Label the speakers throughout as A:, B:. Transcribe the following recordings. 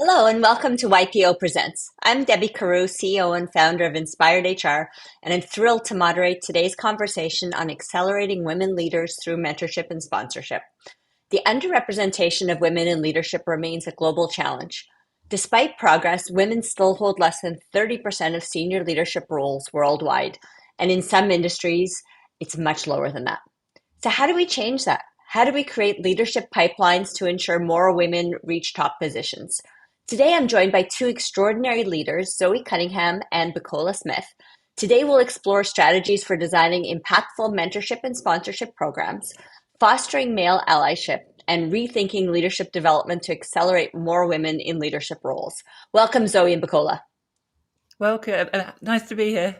A: Hello and welcome to YPO Presents. I'm Debbie Carew, CEO and founder of Inspired HR, and I'm thrilled to moderate today's conversation on accelerating women leaders through mentorship and sponsorship. The underrepresentation of women in leadership remains a global challenge. Despite progress, women still hold less than 30% of senior leadership roles worldwide, and in some industries, it's much lower than that. So how do we change that? How do we create leadership pipelines to ensure more women reach top positions? Today, I'm joined by two extraordinary leaders, Zoe Cunningham and Bukola Smith. Today, we'll explore strategies for designing impactful mentorship and sponsorship programs, fostering male allyship, and rethinking leadership development to accelerate more women in leadership roles. Welcome, Zoe and Bukola.
B: Welcome. Nice to be here.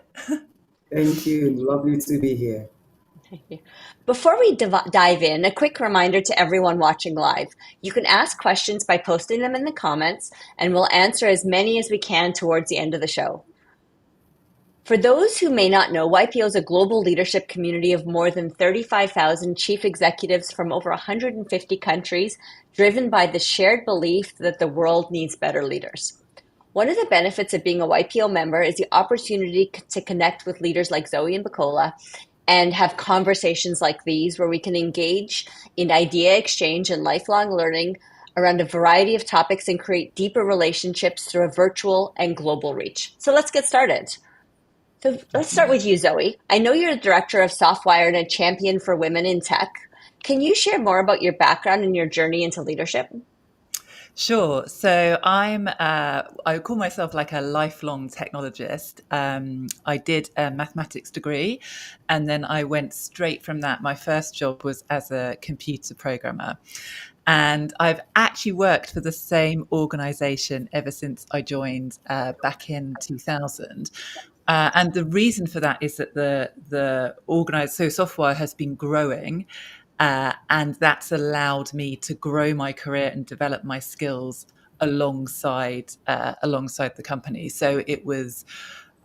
C: Thank you. Lovely to be here.
A: Before we dive in, a quick reminder to everyone watching live. You can ask questions by posting them in the comments, and we'll answer as many as we can towards the end of the show. For those who may not know, YPO is a global leadership community of more than 35,000 chief executives from over 150 countries, driven by the shared belief that the world needs better leaders. One of the benefits of being a YPO member is the opportunity to connect with leaders like Zoe and Bukola and have conversations like these where we can engage in idea exchange and lifelong learning around a variety of topics and create deeper relationships through a virtual and global reach. So let's get started. So let's start with you, Zoe. I know you're the director of Softwire and a champion for women in tech. Can you share more about your background and your journey into leadership?
B: Sure. So I call myself like a lifelong technologist. I did a mathematics degree, and then I went straight from that. My first job was as a computer programmer. And I've actually worked for the same organization ever since I joined back in 2000. And the reason for that is that so Softwire has been growing. And that's allowed me to grow my career and develop my skills alongside the company. So it was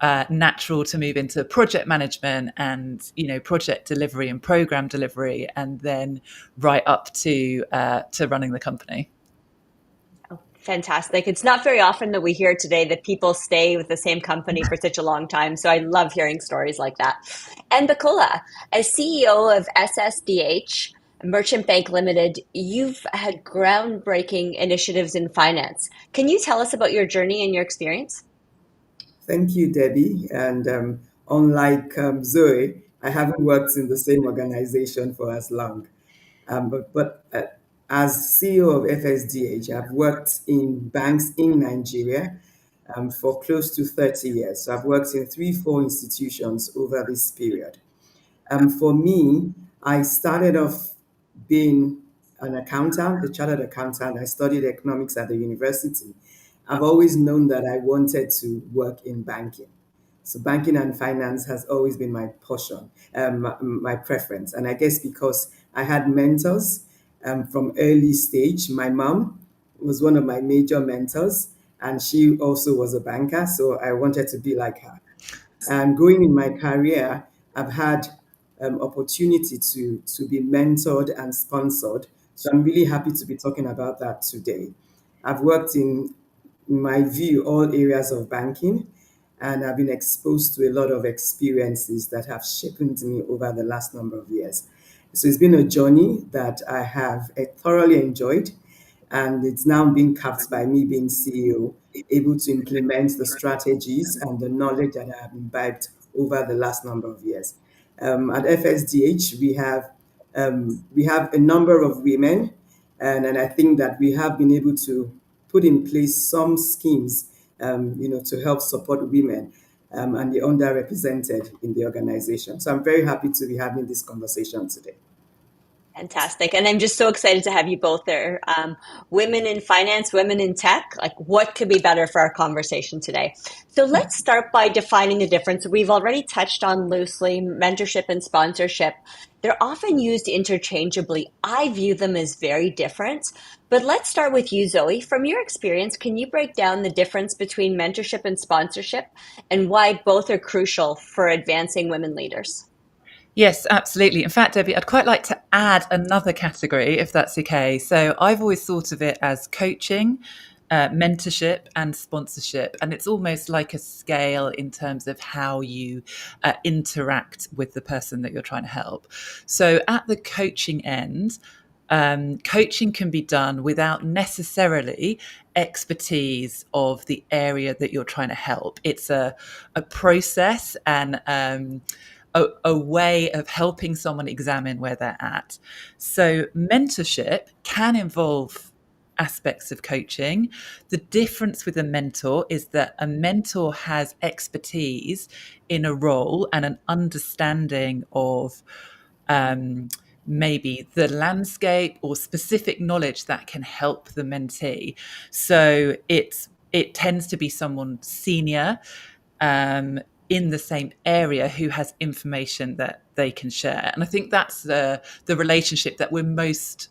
B: natural to move into project management and project delivery and program delivery, and then right up to running the company.
A: Fantastic. It's not very often that we hear today that people stay with the same company for such a long time. So I love hearing stories like that. And Bukola, as CEO of SSDH, Merchant Bank Limited, you've had groundbreaking initiatives in finance. Can you tell us about your journey and your experience?
C: Thank you, Debbie. And unlike Zoe, I haven't worked in the same organization for as long. But as CEO of FSDH, I've worked in banks in Nigeria for close to 30 years. So I've worked in 3-4 institutions over this period. For me, I started off being an accountant, a chartered accountant. I studied economics at the university. I've always known that I wanted to work in banking. So banking and finance has always been my portion, my preference. And I guess because I had mentors from early stage, my mom was one of my major mentors, and she also was a banker. So I wanted to be like her. And going in my career, I've had opportunity to be mentored and sponsored. So I'm really happy to be talking about that today. I've worked in my view, all areas of banking, and I've been exposed to a lot of experiences that have shaped me over the last number of years. So it's been a journey that I have thoroughly enjoyed, and it's now being capped by me being CEO, able to implement the strategies and the knowledge that I have imbibed over the last number of years. At FSDH, we have a number of women, and I think that we have been able to put in place some schemes, to help support women and the underrepresented in the organization. So I'm very happy to be having this conversation today.
A: Fantastic. And I'm just so excited to have you both there. Women in finance, women in tech, like what could be better for our conversation today? So let's start by defining the difference. We've already touched on loosely mentorship and sponsorship. They're often used interchangeably. I view them as very different. But let's start with you, Zoe. From your experience, can you break down the difference between mentorship and sponsorship and why both are crucial for advancing women leaders?
B: Yes, absolutely. In fact, Debbie, I'd quite like to add another category, if that's okay. So I've always thought of it as coaching, mentorship and sponsorship, and it's almost like a scale in terms of how you interact with the person that you're trying to help. So at the coaching end, coaching can be done without necessarily expertise of the area that you're trying to help. It's a process and a way of helping someone examine where they're at. So mentorship can involve aspects of coaching. The difference with a mentor is that a mentor has expertise in a role and an understanding of maybe the landscape or specific knowledge that can help the mentee. So it tends to be someone senior in the same area who has information that they can share. And I think that's the relationship that we're most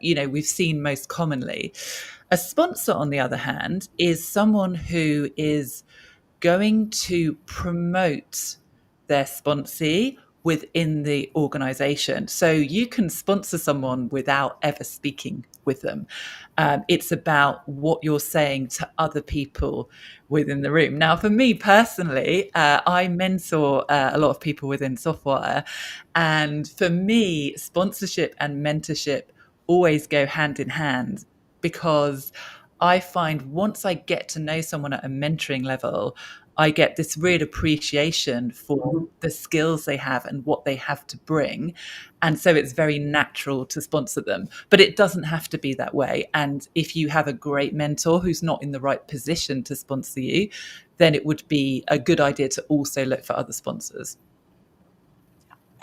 B: we've seen most commonly. A sponsor, on the other hand, is someone who is going to promote their sponsee within the organization. So you can sponsor someone without ever speaking with them. It's about what you're saying to other people within the room. Now, for me personally, I mentor a lot of people within Softwire. And for me, sponsorship and mentorship always go hand in hand, because I find once I get to know someone at a mentoring level, I get this real appreciation for the skills they have and what they have to bring. And so it's very natural to sponsor them. But it doesn't have to be that way. And if you have a great mentor who's not in the right position to sponsor you, then it would be a good idea to also look for other sponsors.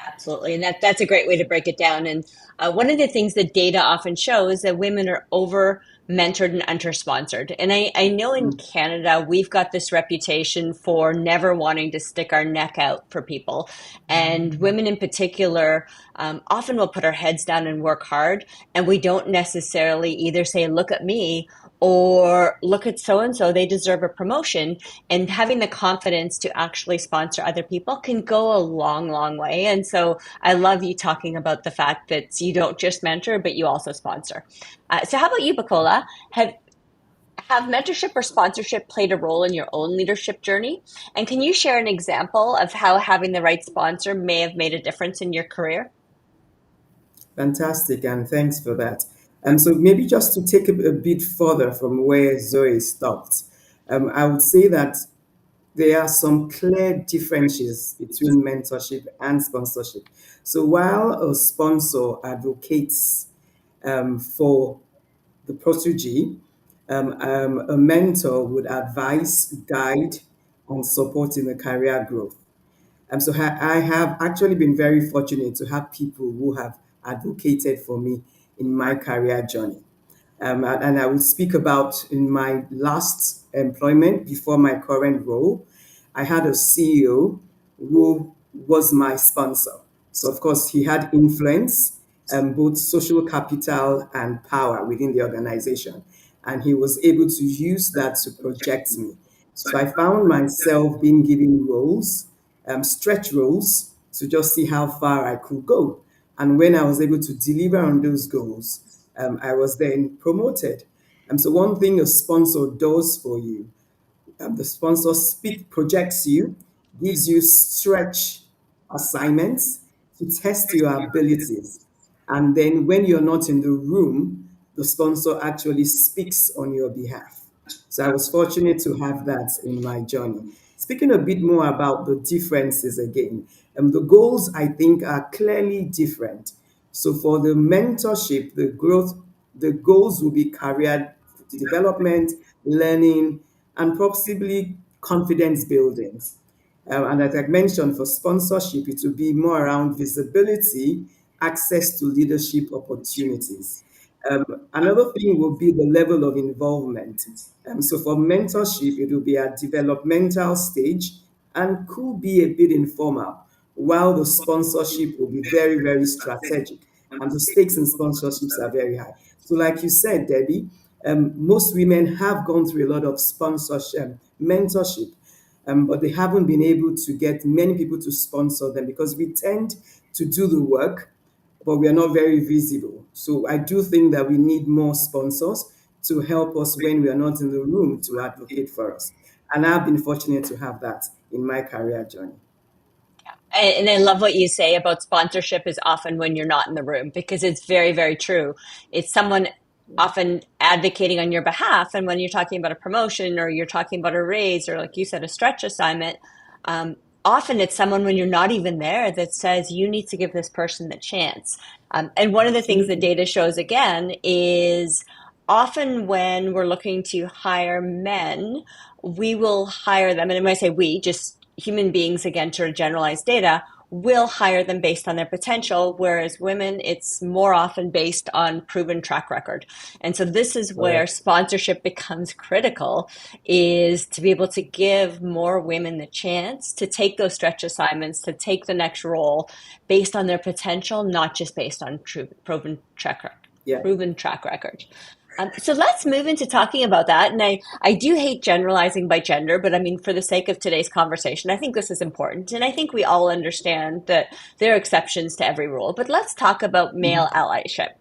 A: Absolutely. And that's a great way to break it down. And one of the things that data often shows is that women are over mentored and under sponsored. And I know in Canada, we've got this reputation for never wanting to stick our neck out for people. And women in particular often will put our heads down and work hard. And we don't necessarily either say, look at me, or look at so and so, they deserve a promotion. And having the confidence to actually sponsor other people can go a long, long way. And so I love you talking about the fact that you don't just mentor, but you also sponsor. So how about you, Bukola? Have mentorship or sponsorship played a role in your own leadership journey? And can you share an example of how having the right sponsor may have made a difference in your career?
C: Fantastic, and thanks for that. So maybe just to take a bit further from where Zoe stopped, I would say that there are some clear differences between mentorship and sponsorship. So while a sponsor advocates for the protege, a mentor would advise, guide, and support in the career growth. So I have actually been very fortunate to have people who have advocated for me in my career journey. And I will speak about in my last employment before my current role, I had a CEO who was my sponsor. So, of course, he had influence, both social capital and power within the organization. And he was able to use that to project me. So I found myself being given roles, stretch roles, to just see how far I could go. And when I was able to deliver on those goals, I was then promoted. So one thing a sponsor does for you, the sponsor projects you, gives you stretch assignments to test your abilities. And then when you're not in the room, the sponsor actually speaks on your behalf. So I was fortunate to have that in my journey. Speaking a bit more about the differences again, the goals I think are clearly different. So for the mentorship, the growth, the goals will be career development, learning, and possibly confidence building. And as I mentioned, for sponsorship, it will be more around visibility, access to leadership opportunities. Another thing will be the level of involvement. So for mentorship, it will be at developmental stage and could be a bit informal, while the sponsorship will be very, very strategic. And the stakes in sponsorships are very high. So like you said, Debbie, most women have gone through a lot of sponsorship, mentorship, but they haven't been able to get many people to sponsor them because we tend to do the work, but we are not very visible. So I do think that we need more sponsors to help us when we are not in the room to advocate for us. And I've been fortunate to have that in my career journey.
A: And I love what you say about sponsorship is often when you're not in the room, because it's very, very true. It's someone often advocating on your behalf. And when you're talking about a promotion or you're talking about a raise or, like you said, a stretch assignment, um, often it's someone when you're not even there that says you need to give this person the chance. And one of the things the
C: Absolutely.
A: data shows again is often when we're looking to hire men, we will hire them. And when I say we, just human beings, again, to generalize data, will hire them based on their potential, whereas women, it's more often based on proven track record. And so this is where
C: Correct.
A: sponsorship becomes critical, is to be able to give more women the chance to take those stretch assignments, to take the next role based on their potential, not just based on proven track record.
C: Yeah.
A: Proven track record. So let's move into talking about that. And I do hate generalizing by gender, but I mean, for the sake of today's conversation, I think this is important. And I think we all understand that there are exceptions to every rule. But let's talk about male
C: Mhm.
A: allyship.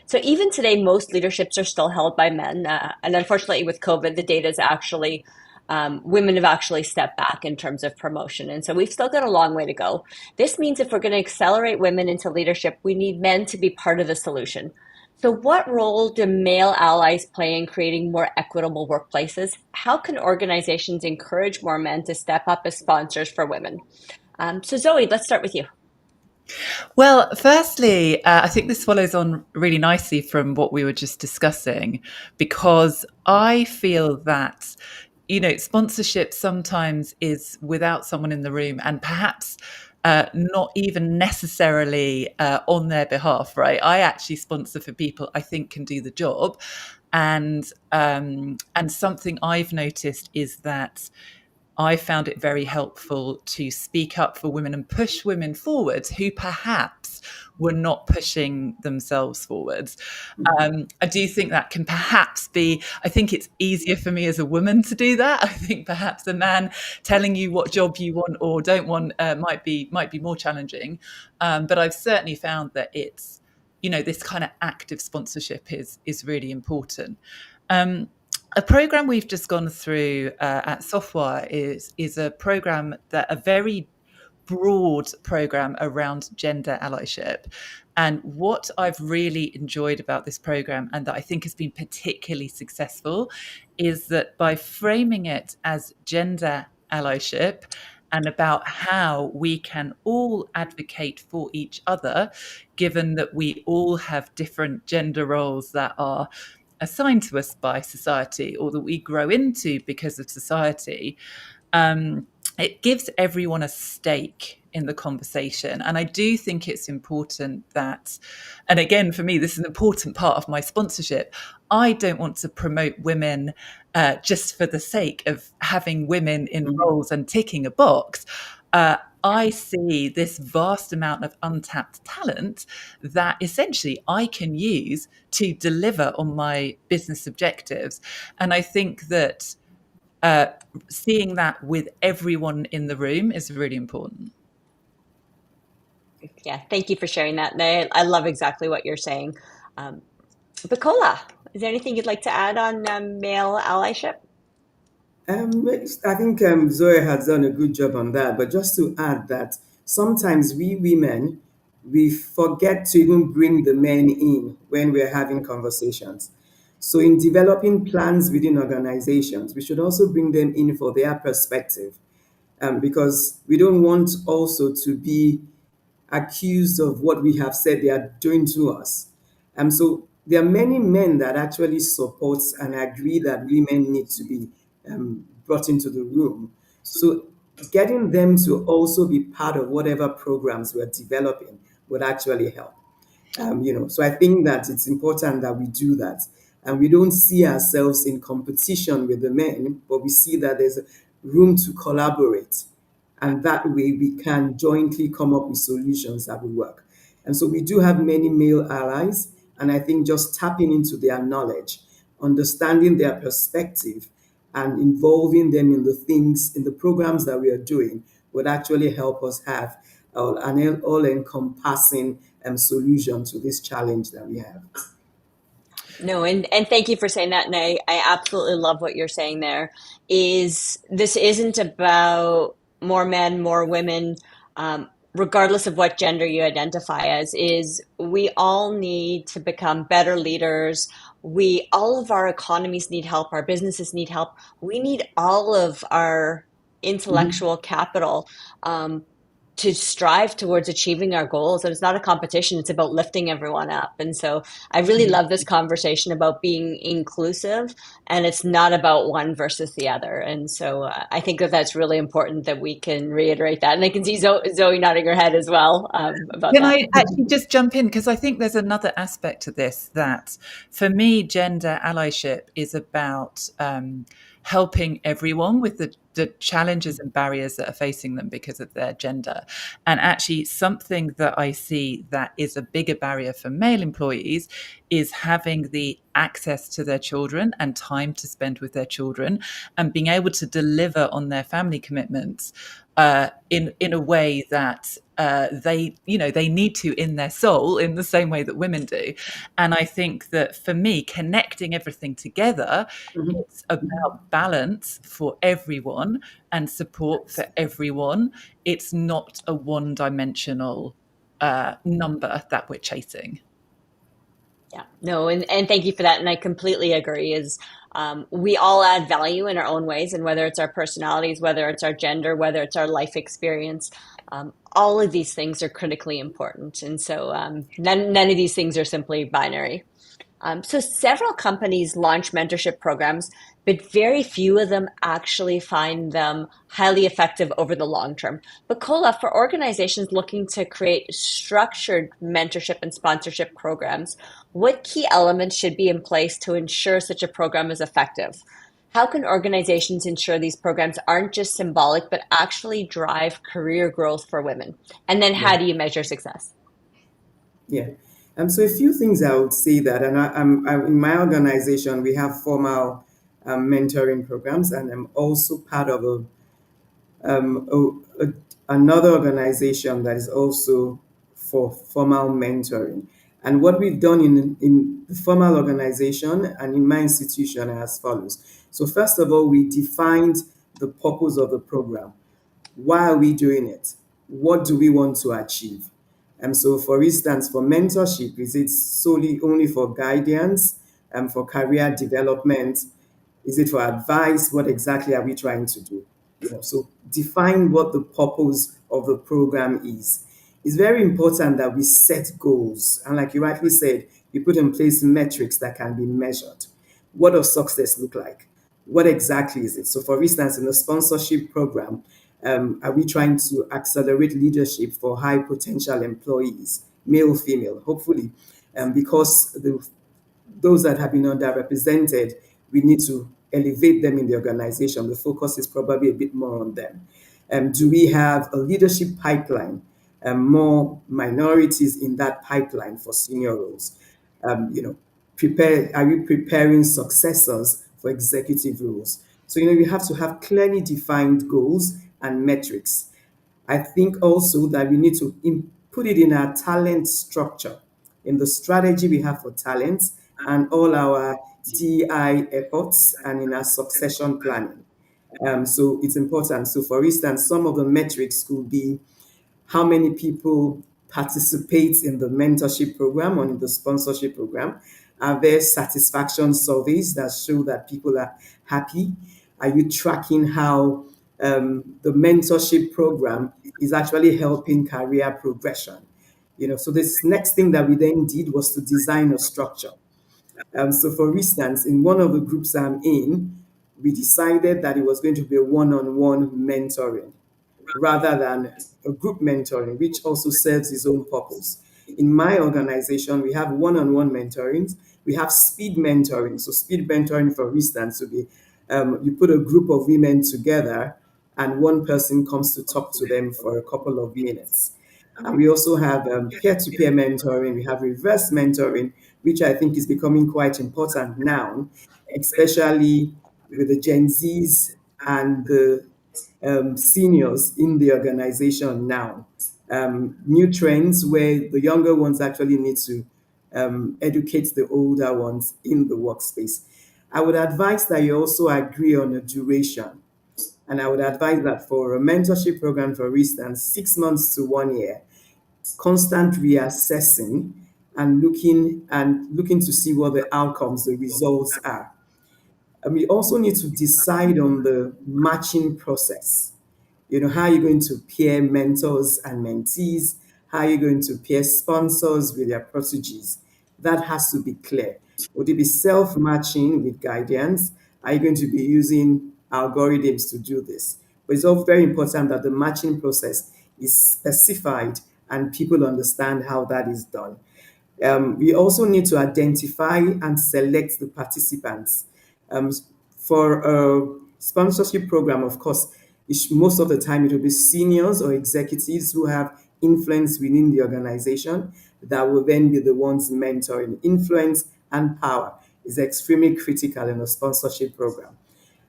A: So even today, most leaderships are still held by men. And unfortunately, with COVID, the data is actually women have actually stepped back in terms of promotion. And so we've still got a long way to go. This means if we're going to accelerate women into leadership, we need men to be part of the solution. So, what role do male allies play in creating more equitable workplaces? How can organizations encourage more men to step up as sponsors for women? So, Zoe, let's start with you.
B: Well, firstly, I think this follows on really nicely from what we were just discussing, because I feel that, sponsorship sometimes is without someone in the room and perhaps not even necessarily on their behalf, right? I actually sponsor for people I think can do the job. And something I've noticed is that I found it very helpful to speak up for women and push women forwards who perhaps were not pushing themselves forwards. I do think that can perhaps be, I think it's easier for me as a woman to do that. I think perhaps a man telling you what job you want or don't want might be more challenging. But I've certainly found that it's, this kind of active sponsorship is really important. A program we've just gone through at Softwire is a program, that a very broad program around gender allyship. And what I've really enjoyed about this program, and that I think has been particularly successful, is that by framing it as gender allyship and about how we can all advocate for each other, given that we all have different gender roles that are assigned to us by society or that we grow into because of society, it gives everyone a stake in the conversation. And I do think it's important that, and again, for me, this is an important part of my sponsorship. I don't want to promote women just for the sake of having women in
C: Mhm.
B: roles and ticking a box. I see this vast amount of untapped talent that essentially I can use to deliver on my business objectives. And I think that uh, seeing that with everyone in the room is really important.
A: Yeah, thank you for sharing that. And I love exactly what you're saying. Um, Bukola, is there anything you'd like to add on male allyship?
C: I think Zoe has done a good job on that. But just to add that sometimes we women, we forget to even bring the men in when we're having conversations. So in developing plans within organizations, we should also bring them in for their perspective, because we don't want also to be accused of what we have said they are doing to us. So there are many men that actually support and agree that women need to be brought into the room. So getting them to also be part of whatever programs we're developing would actually help. So I think that it's important that we do that. And we don't see ourselves in competition with the men, but we see that there's room to collaborate. And that way we can jointly come up with solutions that will work. And so we do have many male allies. And I think just tapping into their knowledge, understanding their perspective, and involving them in the things, in the programs that we are doing would actually help us have an all encompassing solution to this challenge that we have.
A: No, and thank you for saying that. And I absolutely love what you're saying there. Is this isn't about more men, more women, regardless of what gender you identify as, is we all need to become better leaders. We all of our economies need help, our businesses need help. We need all of our
C: Mhm.
A: intellectual capital to strive towards achieving our goals. And it's not a competition, it's about lifting everyone up. And so I really love this conversation about being inclusive, and it's not about one versus the other. And so I think that that's really important that we can reiterate that. And I can see Zoe nodding her head as well about
B: Can
A: that.
B: I actually just jump in? Because I think there's another aspect to this that for me, gender allyship is about helping everyone with the challenges and barriers that are facing them because of their gender. And actually, something that I see that is a bigger barrier for male employees is having the access to their children and time to spend with their children and being able to deliver on their family commitments in a way that they need to in their soul in the same way that women do. And I think that for me, connecting everything together,
C: Mhm.
B: it's about balance for everyone and support for everyone. It's not a one-dimensional number that we're chasing.
A: Yeah, no, and thank you for that. And I completely agree. Is we all add value in our own ways, and whether it's our personalities, whether it's our gender, whether it's our life experience, all of these things are critically important. And so none of these things are simply binary. So several companies launch mentorship programs, but very few of them actually find them highly effective over the long term. Bukola, for organizations looking to create structured mentorship and sponsorship programs, what key elements should be in place to ensure such a program is effective? How can organizations ensure these programs aren't just symbolic, but actually drive career growth for women? And then
C: Yeah.
A: how do you measure success?
C: Yeah. So a few things I would say that, and I'm in my organization, we have formal mentoring programs, and I'm also part of another organization that is also for formal mentoring. And what we've done in the formal organization and in my institution are as follows. So first of all, we defined the purpose of the program. Why are we doing it? What do we want to achieve? And so, for instance, for mentorship, is it solely only for guidance and for career development? Is it for advice? What exactly are we trying to do? So define what the purpose of the program is. It's very important that we set goals. And like you rightly said, you put in place metrics that can be measured. What does success look like? What exactly is it? So, for instance, in the sponsorship program, are we trying to accelerate leadership for high potential employees, male, female? Hopefully, because those that have been underrepresented, we need to elevate them in the organization. The focus is probably a bit more on them. Do we have a leadership pipeline? More minorities in that pipeline for senior roles? You know, are we preparing successors for executive roles? So, you have to have clearly defined goals and metrics. I think also that we need to put it in our talent structure, in the strategy we have for talents and all our DI efforts and in our succession planning. So it's important. So, for instance, some of the metrics could be how many people participate in the mentorship program or in the sponsorship program. Are there satisfaction surveys that show that people are happy? Are you tracking how the mentorship program is actually helping career progression? So this next thing that we then did was to design a structure. So, for instance, in one of the groups I'm in, we decided that it was going to be a one-on-one mentoring rather than a group mentoring, which also serves its own purpose. In my organization, we have one-on-one mentoring. We have speed mentoring. So, speed mentoring, for instance, would be you put a group of women together, and one person comes to talk to them for a couple of minutes. And we also have peer-to-peer mentoring. We have reverse mentoring, which I think is becoming quite important now, especially with the Gen Zs and the seniors in the organization now. New trends where the younger ones actually need to educate the older ones in the workspace. I would advise that you also agree on a duration. And I would advise that for a mentorship program, for instance, 6 months to 1 year, constant reassessing and looking to see what the outcomes, the results are. And we also need to decide on the matching process. How are you going to pair mentors and mentees? How are you going to pair sponsors with their proteges? That has to be clear. Would it be self-matching with guidance? Are you going to be using algorithms to do this? But it's all very important that the matching process is specified and people understand how that is done. We also need to identify and select the participants. Um, for a sponsorship program, of course, most of the time it will be seniors or executives who have influence within the organization that will then be the ones mentoring. Influence and power is extremely critical in a sponsorship program.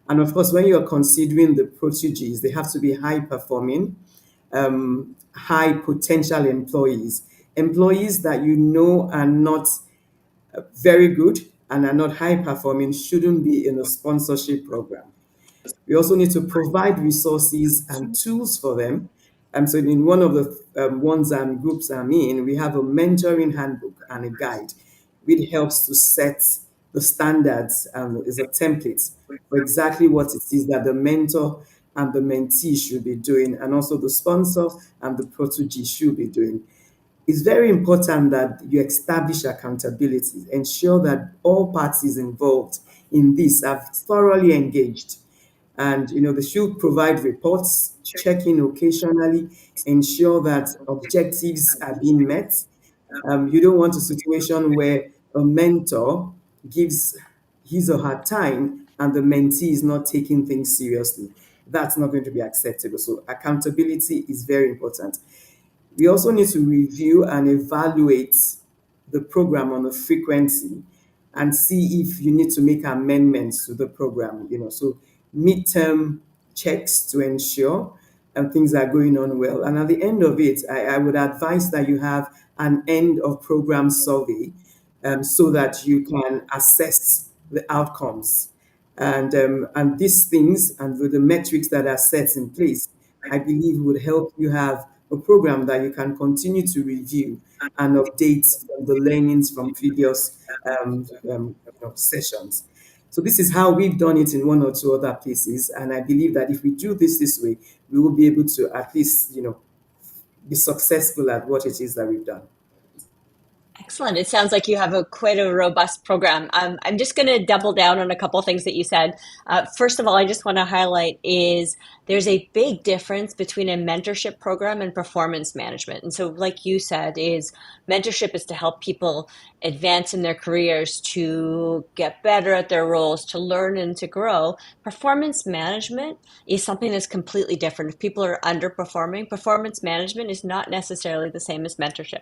C: And of course, when you're considering the proteges, they have to be high performing, high potential employees that are not very good and are not high performing shouldn't be in a sponsorship program. We also need to provide resources and tools for them. So in one of the ones and groups I'm in, we have a mentoring handbook and a guide, which helps to set the standards and is a template for exactly what it is that the mentor and the mentee should be doing, and also the sponsor and the protege should be doing. It's very important that you establish accountability, ensure that all parties involved in this are thoroughly engaged. And they should provide reports, check in occasionally, ensure that objectives are being met. You don't want a situation where a mentor gives his or her time and the mentee is not taking things seriously. That's not going to be acceptable. So accountability is very important. We also need to review and evaluate the program on a frequency and see if you need to make amendments to the program. So midterm checks to ensure things are going on well. And at the end of it, I would advise that you have an end of program survey, so that you can assess the outcomes. And these things and with the metrics that are set in place, I believe would help you have a program that you can continue to review and update from the learnings from previous sessions. So this is how we've done it in one or two other places, and I believe that if we do this way, we will be able to at least be successful at what it is that we've done.
A: Excellent. It sounds like you have quite a robust program. I'm just going to double down on a couple of things that you said. First of all, I just want to highlight is there's a big difference between a mentorship program and performance management. And so, like you said, is mentorship is to help people advance in their careers, to get better at their roles, to learn and to grow. Performance management is something that's completely different. If people are underperforming, performance management is not necessarily the same as mentorship.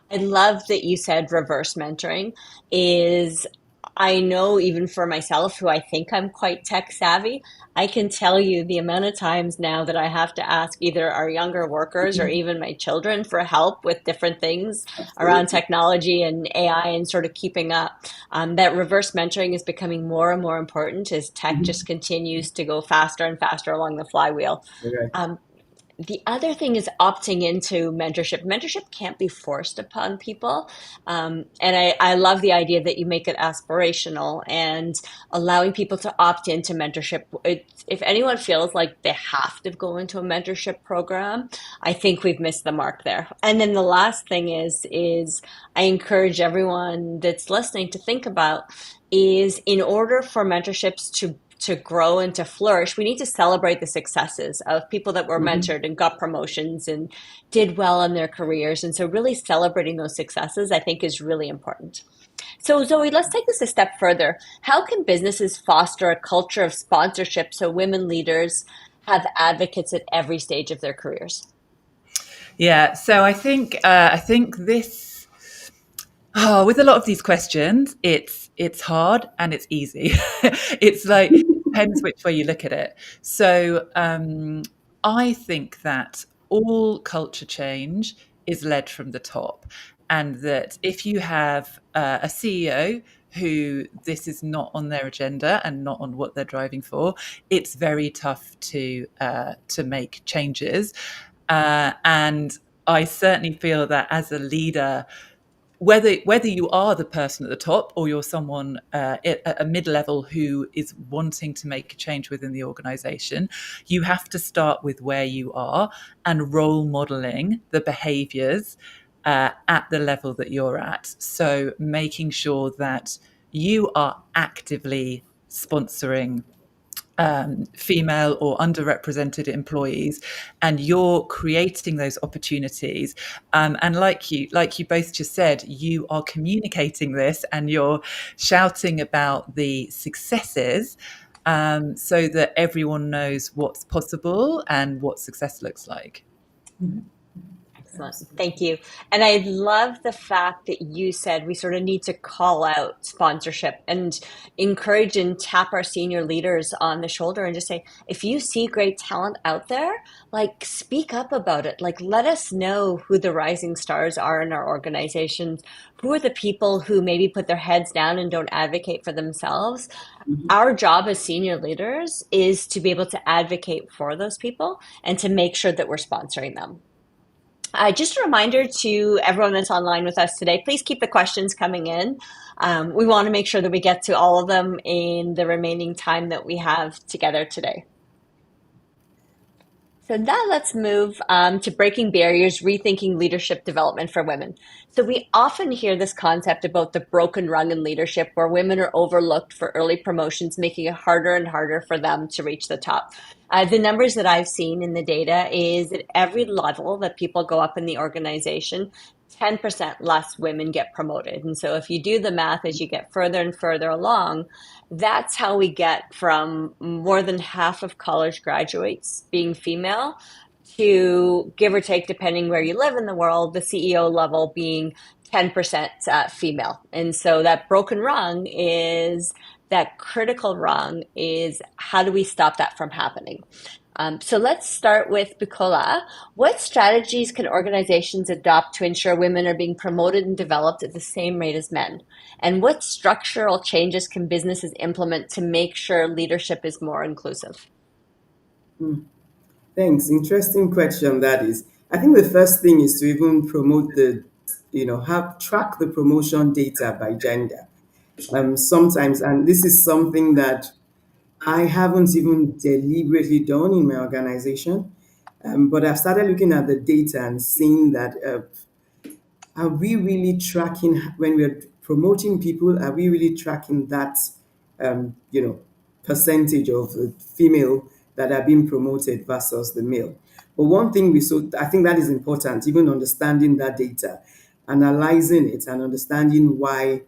A: I love that you said reverse mentoring is I know even for myself, who I think I'm quite tech savvy, I can tell you the amount of times now that I have to ask either our younger workers or even my children for help with different things around
C: Absolutely.
A: technology and AI and sort of keeping up. That reverse mentoring is becoming more and more important as tech
C: Mhm.
A: just continues to go faster and faster along the flywheel.
C: Correct.
A: Um, the other thing is opting into mentorship. Mentorship can't be forced upon people. And I love the idea that you make it aspirational and allowing people to opt into mentorship. If anyone feels like they have to go into a mentorship program, I think we've missed the mark there. And then the last thing is I encourage everyone that's listening to think about is in order for mentorships to grow and to flourish, we need to celebrate the successes of people that were
C: Mhm.
A: mentored and got promotions and did well in their careers. And so, really celebrating those successes, I think, is really important. So, Zoe, let's take this a step further. How can businesses foster a culture of sponsorship so women leaders have advocates at every stage of their careers?
B: Yeah, so I think this with a lot of these questions, it's hard and it's easy. It's like it depends which way you look at it. So I think that all culture change is led from the top. and that if you have a CEO who this is not on their agenda and not on what they're driving for, it's very tough to make changes. And I certainly feel that as a leader, whether you are the person at the top or you're someone at a mid-level who is wanting to make a change within the organization, you have to start with where you are and role modeling the behaviors at the level that you're at. So making sure that you are actively sponsoring female or underrepresented employees, and you're creating those opportunities. And like you both just said, you are communicating this and you're shouting about the successes, so that everyone knows what's possible and what success looks like.
A: Excellent. Thank you. And I love the fact that you said we sort of need to call out sponsorship and encourage and tap our senior leaders on the shoulder and just say, if you see great talent out there, like speak up about it. Like let us know who the rising stars are in our organizations. Who are the people who maybe put their heads down and don't advocate for themselves? Our job as senior leaders is to be able to advocate for those people and to make sure that we're sponsoring them. Just a reminder to everyone that's online with us today, please keep the questions coming in. We want to make sure that we get to all of them in the remaining time that we have together today. So now let's move to breaking barriers, rethinking leadership development for women. So we often hear this concept about the broken rung in leadership where women are overlooked for early promotions, making it harder and harder for them to reach the top. The numbers that I've seen in the data is at every level that people go up in the organization, 10% less women get promoted. And so if you do the math as you get further and further along, that's how we get from more than half of college graduates being female to, give or take, depending where you live in the world, the CEO level being 10% female. And so that broken rung is that critical rung is how do we stop that from happening? So let's start with Bukola. What strategies can organizations adopt to ensure women are being promoted and developed at the same rate as men? And what structural changes can businesses implement to make sure leadership is more inclusive?
C: Thanks. Interesting question that is. I think the first thing is to even promote have track the promotion data by gender. Sometimes, and this is something that I haven't even deliberately done in my organization, but I've started looking at the data and seeing that are we really tracking when we're promoting people? Are we really tracking that, um, you know, percentage of the female that are being promoted versus the male? But one thing I think that is important, even understanding that data, analyzing it, and understanding why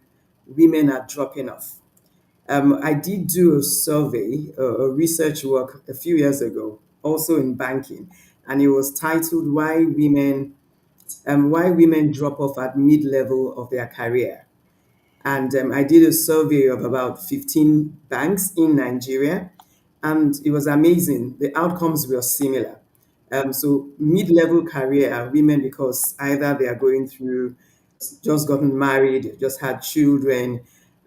C: women are dropping off. I did do a survey, a research work a few years ago, also in banking, and it was titled "Why Women Drop Off at Mid-Level of Their Career." And I did a survey of about 15 banks in Nigeria, and it was amazing. The outcomes were similar. So mid-level career are women because either they are going through just gotten married, just had children,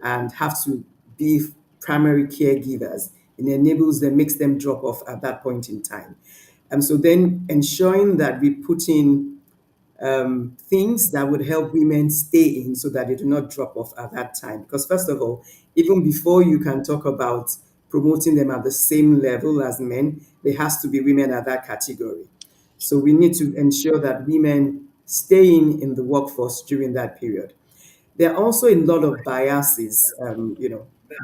C: and have to be primary caregivers. It enables them, makes them drop off at that point in time. And so then ensuring that we put in things that would help women stay in so that they do not drop off at that time. Because first of all, even before you can talk about promoting them at the same level as men, there has to be women at that category. So we need to ensure that women stay in the workforce during that period. There are also a lot of biases,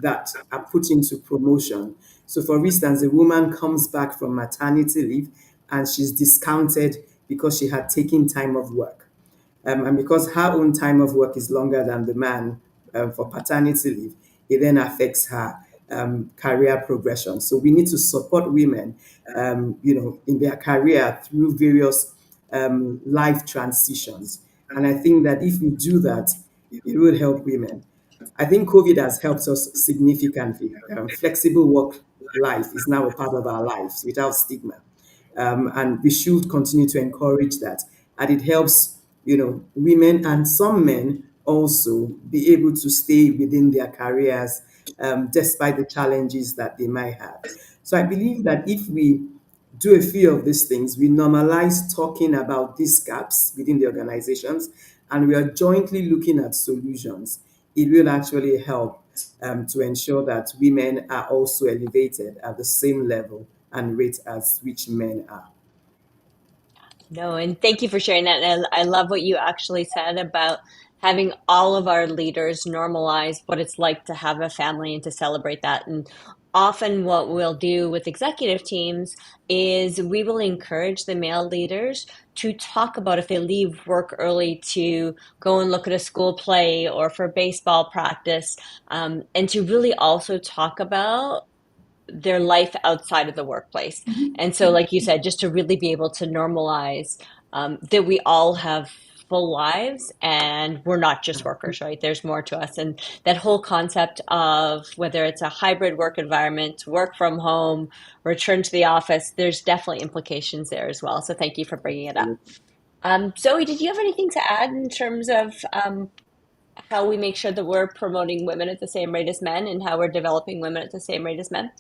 C: that are put into promotion. So, for instance, a woman comes back from maternity leave and she's discounted because she had taken time off work. And because her own time of work is longer than the man for paternity leave, it then affects her career progression. So we need to support women, in their career through various life transitions. And I think that if we do that, it will help women. I think COVID has helped us significantly. Flexible work life is now a part of our lives without stigma. And we should continue to encourage that. And it helps women and some men also be able to stay within their careers despite the challenges that they might have. So I believe that if we do a few of these things, we normalize talking about these gaps within the organizations, and we are jointly looking at solutions, it will actually help to ensure that women are also elevated at the same level and rate as which men are.
A: No, and thank you for sharing that. And I love what you actually said about having all of our leaders normalize what it's like to have a family and to celebrate that. And often, what we'll do with executive teams is we will encourage the male leaders to talk about if they leave work early to go and look at a school play or for baseball practice, and to really also talk about their life outside of the workplace. And so, like you said, just to really be able to normalize that we all have full lives and we're not just workers, right? There's more to us. And that whole concept of whether it's a hybrid work environment, work from home, return to the office, there's definitely implications there as well. So, thank you for bringing it up. Zoe, did you have anything to add in terms of how we make sure that we're promoting women at the same rate as men and how we're developing women at the same rate as men?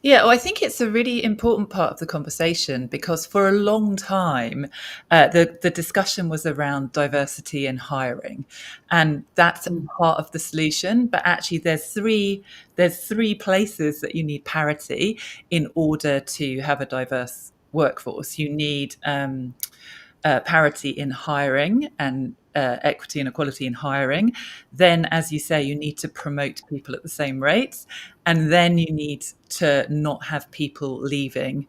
B: Yeah, well, I think it's a really important part of the conversation because for a long time, the discussion was around diversity in hiring, and that's part of the solution. But actually, there's three places that you need parity in order to have a diverse workforce. You need parity in hiring and equity and equality in hiring. Then, as you say, you need to promote people at the same rates. And then you need to not have people leaving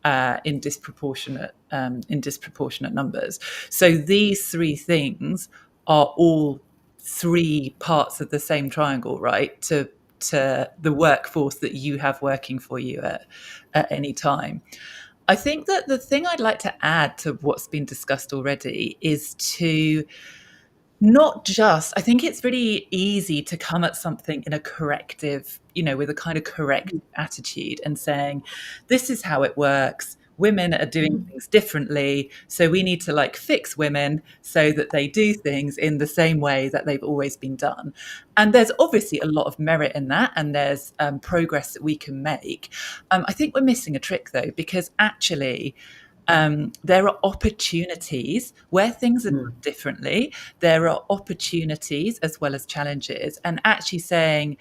B: in disproportionate numbers. So these three things are all three parts of the same triangle, right? To the workforce that you have working for you at any time. I think that the thing I'd like to add to what's been discussed already is to not just, I think it's really easy to come at something in a corrective, with a kind of corrective attitude and saying, this is how it works. Women are doing things differently. So we need to fix women so that they do things in the same way that they've always been done. And there's obviously a lot of merit in that. And there's progress that we can make. I think we're missing a trick though, because actually, there are opportunities where things are done differently. There are opportunities as well as challenges. And actually saying,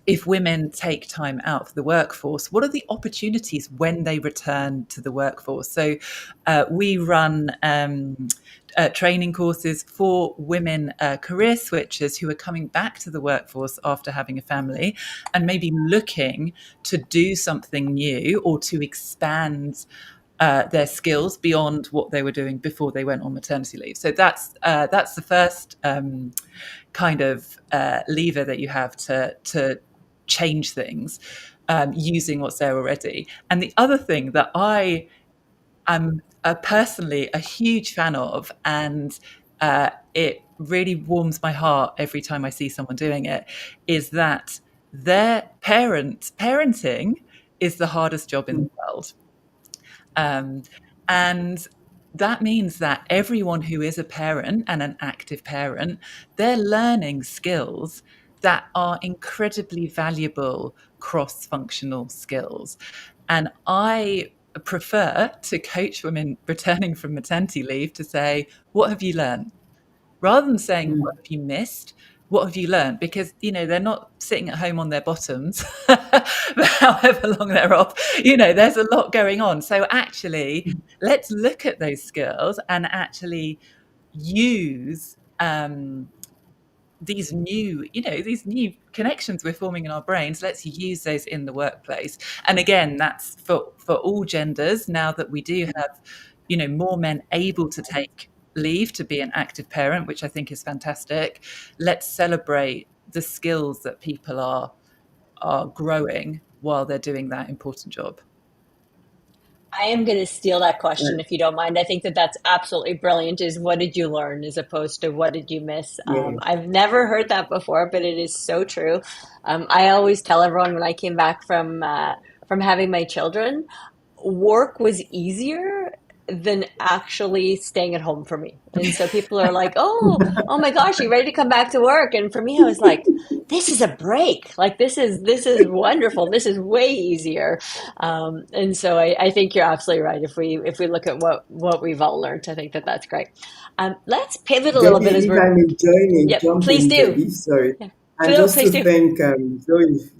B: if women take time out of the workforce, what are the opportunities when they return to the workforce? So we run training courses for women career switchers who are coming back to the workforce after having a family and maybe looking to do something new or to expand their skills beyond what they were doing before they went on maternity leave. So that's the first kind of lever that you have to change things using what's there already. And the other thing that I am personally a huge fan of, and it really warms my heart every time I see someone doing it, is that their parenting is the hardest job in the world. And that means that everyone who is a parent and an active parent, they're learning skills that are incredibly valuable cross-functional skills. And I prefer to coach women returning from maternity leave to say, what have you learned? Rather than saying, what have you missed? What have you learned? Because, they're not sitting at home on their bottoms, however long they're off. There's a lot going on. So actually, let's look at those skills and actually use these new connections we're forming in our brains. Let's use those in the workplace. And again, that's for all genders. Now that we do have, more men able to take leave to be an active parent, which I think is fantastic. Let's celebrate the skills that people are growing while they're doing that important job.
A: I am going to steal that question if you don't mind. I think that that's absolutely brilliant. Is what did you learn as opposed to what did you miss?
C: Yeah.
A: I've never heard that before, but it is so true. I always tell everyone when I came back from having my children, work was easier than actually staying at home for me. And so people are like, oh my gosh, you ready to come back to work? And for me, I was like, this is a break. Like this is wonderful. This is way easier. And so I think you're absolutely right. If we look at what we've all learned, I think that's great. Let's pivot a little bit as
C: Debbie, if I
A: we're.
C: may join in,
A: Yep,
C: jump
A: please
C: in,
A: do.
C: Debbie, sorry.
A: Yeah,
C: And
A: no,
C: just
A: please
C: to
A: do.
C: thank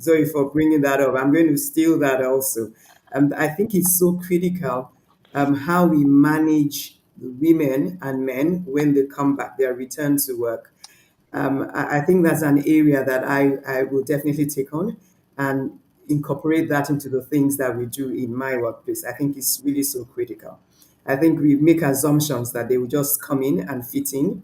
C: Zoe for bringing that up. I'm going to steal that also. I think it's so critical how we manage the women and men when they come back, their return to work. I think that's an area that I will definitely take on and incorporate that into the things that we do in my workplace. I think it's really so critical. I think we make assumptions that they will just come in and fit in,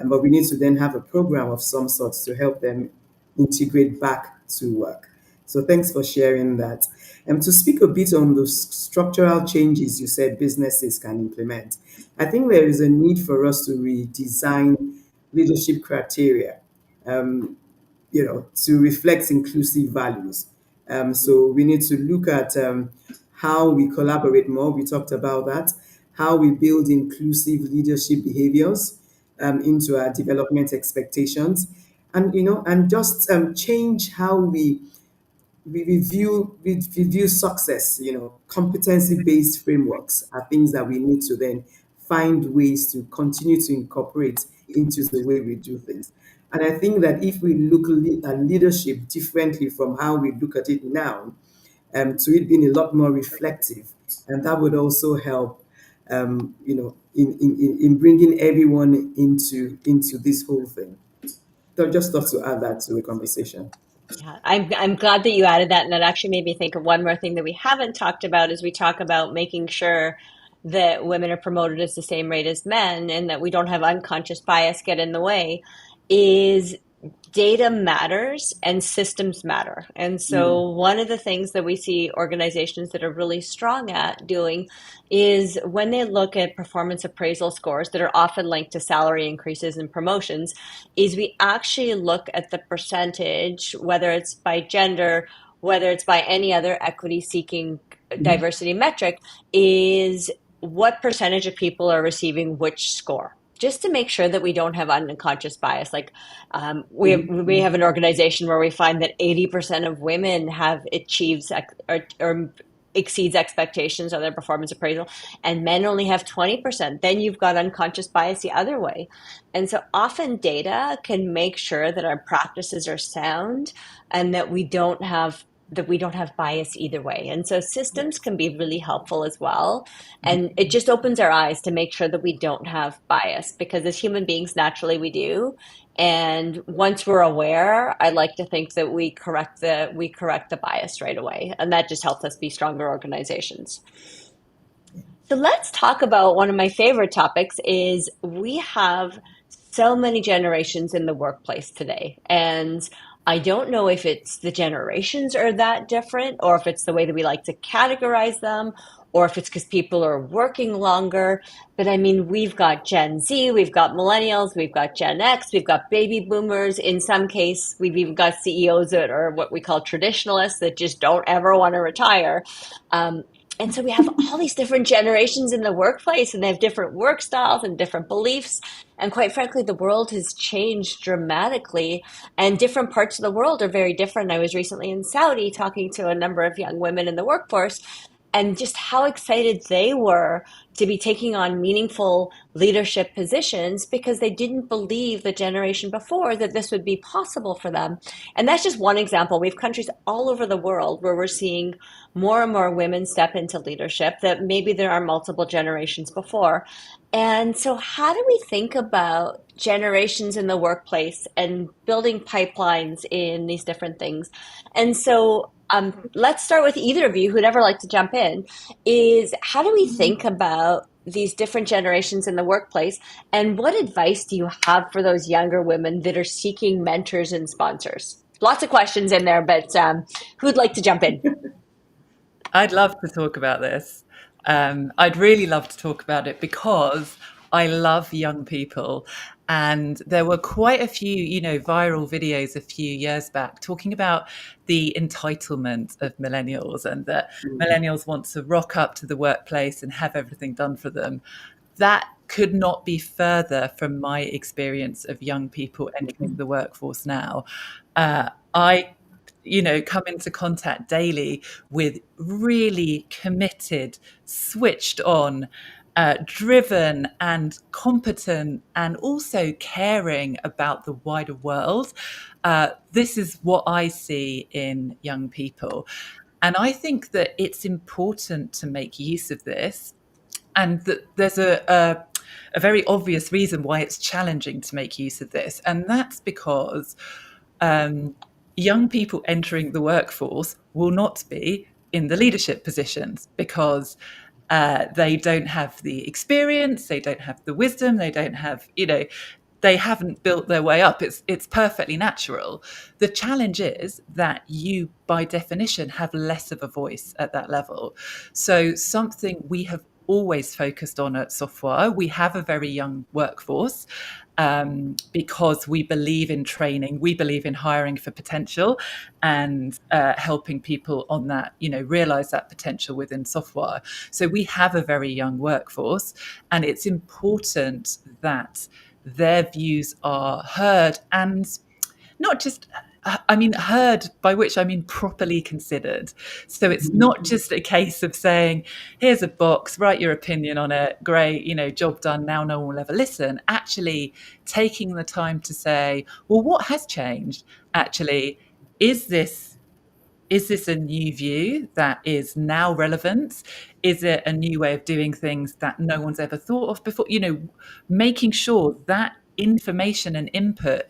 C: but we need to then have a program of some sort to help them integrate back to work. So thanks for sharing that. And to speak a bit on the structural changes you said businesses can implement, I think there is a need for us to redesign leadership criteria, um, to reflect inclusive values. So we need to look at how we collaborate more. We talked about that. How we build inclusive leadership behaviors into our development expectations, and and just change how we view success. Competency-based frameworks are things that we need to then find ways to continue to incorporate into the way we do things. And I think that if we look at leadership differently from how we look at it now, to it being a lot more reflective, and that would also help, in bringing everyone into this whole thing. So just thought to add that to the conversation.
A: Yeah, I'm glad that you added that, and that actually made me think of one more thing that we haven't talked about is we talk about making sure that women are promoted at the same rate as men and that we don't have unconscious bias get in the way, is data matters and systems matter. And
C: Mm,
A: so, one of the things that we see organizations that are really strong at doing is when they look at performance appraisal scores that are often linked to salary increases and promotions, is we actually look at the percentage, whether it's by gender, whether it's by any other equity seeking
C: mhm,
A: diversity metric, is what percentage of people are receiving which score, just to make sure that we don't have unconscious bias. Like we
C: mhm,
A: have an organization where we find that 80% of women have achieved or exceeds expectations on their performance appraisal, and men only have 20%. Then you've got unconscious bias the other way. And so often data can make sure that our practices are sound and that we don't have bias either way. And so systems
C: yes.
A: can be really helpful as well. And it just opens our eyes to make sure that we don't have bias, because as human beings, naturally we do. And once we're aware, I like to think that we correct the bias right away. And that just helps us be stronger organizations. So let's talk about one of my favorite topics is we have so many generations in the workplace today. And I don't know if it's the generations are that different or if it's the way that we like to categorize them or if it's because people are working longer. But I mean, we've got Gen Z, we've got millennials, we've got Gen X, we've got baby boomers. In some case, we've even got CEOs that are what we call traditionalists that just don't ever want to retire. And so we have all these different generations in the workplace, and they have different work styles and different beliefs. And quite frankly, the world has changed dramatically, and different parts of the world are very different. I was recently in Saudi talking to a number of young women in the workforce, and just how excited they were to be taking on meaningful leadership positions because they didn't believe the generation before that this would be possible for them. And that's just one example. We have countries all over the world where we're seeing more and more women step into leadership that maybe there are multiple generations before. And so, how do we think about generations in the workplace and building pipelines in these different things? And so, let's start with either of you, who'd ever like to jump in, is how do we think about these different generations in the workplace? And what advice do you have for those younger women that are seeking mentors and sponsors? Lots of questions in there, but who'd like to jump in?
B: I'd love to talk about this. I'd really love to talk about it because I love young people. And there were quite a few, viral videos a few years back talking about the entitlement of millennials and that millennials want to rock up to the workplace and have everything done for them. That could not be further from my experience of young people entering the workforce now. I come into contact daily with really committed, switched on, driven and competent, and also caring about the wider world. This is what I see in young people. And I think that it's important to make use of this, and that there's a very obvious reason why it's challenging to make use of this. And that's because young people entering the workforce will not be in the leadership positions because they don't have the experience, they don't have the wisdom, they don't have, they haven't built their way up. It's perfectly natural. The challenge is that you, by definition, have less of a voice at that level. So something we have always focused on at Softwire, we have a very young workforce. Because we believe in training, we believe in hiring for potential and helping people on that, realize that potential within Softwire. So we have a very young workforce, and it's important that their views are heard, and not just heard, by which I mean properly considered. So it's not just a case of saying, here's a box, write your opinion on it, great, job done, now no one will ever listen. Actually taking the time to say, well, what has changed? Actually, is this a new view that is now relevant? Is it a new way of doing things that no one's ever thought of before? Making sure that information and input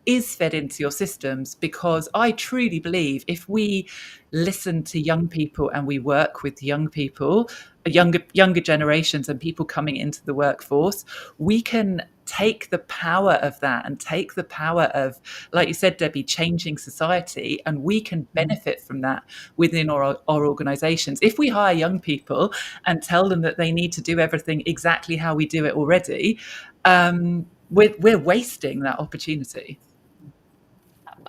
B: is fed into your systems, because I truly believe if we listen to young people and we work with young people, younger generations and people coming into the workforce, we can take the power of that and take the power of, like you said, Debbie, changing society, and we can benefit from that within our organizations. If we hire young people and tell them that they need to do everything exactly how we do it already, we're wasting that opportunity.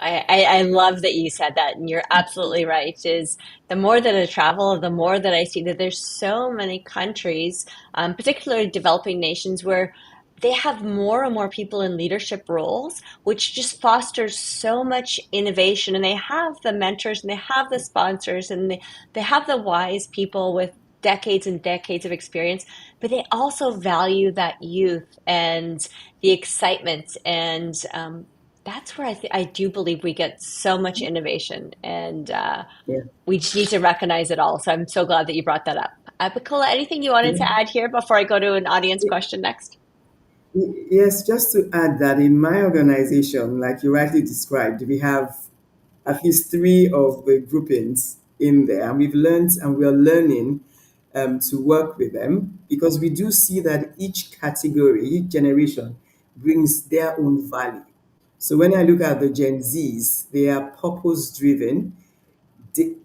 A: I love that you said that, and you're absolutely right. Is the more that I travel, the more that I see that there's so many countries, particularly developing nations, where they have more and more people in leadership roles, which just fosters so much innovation. And they have the mentors, and they have the sponsors, and they have the wise people with decades and decades of experience, but they also value that youth and the excitement and that's where I do believe we get so much innovation, and
C: Yeah.
A: we just need to recognize it all. So I'm so glad that you brought that up. Bukola, anything you wanted to add here before I go to an audience question next?
C: Yes, just to add that in my organization, like you rightly described, we have at least three of the groupings in there, and we've learned and we are learning to work with them, because we do see that each category, each generation brings their own value. So when I look at the Gen Zs, they are purpose driven,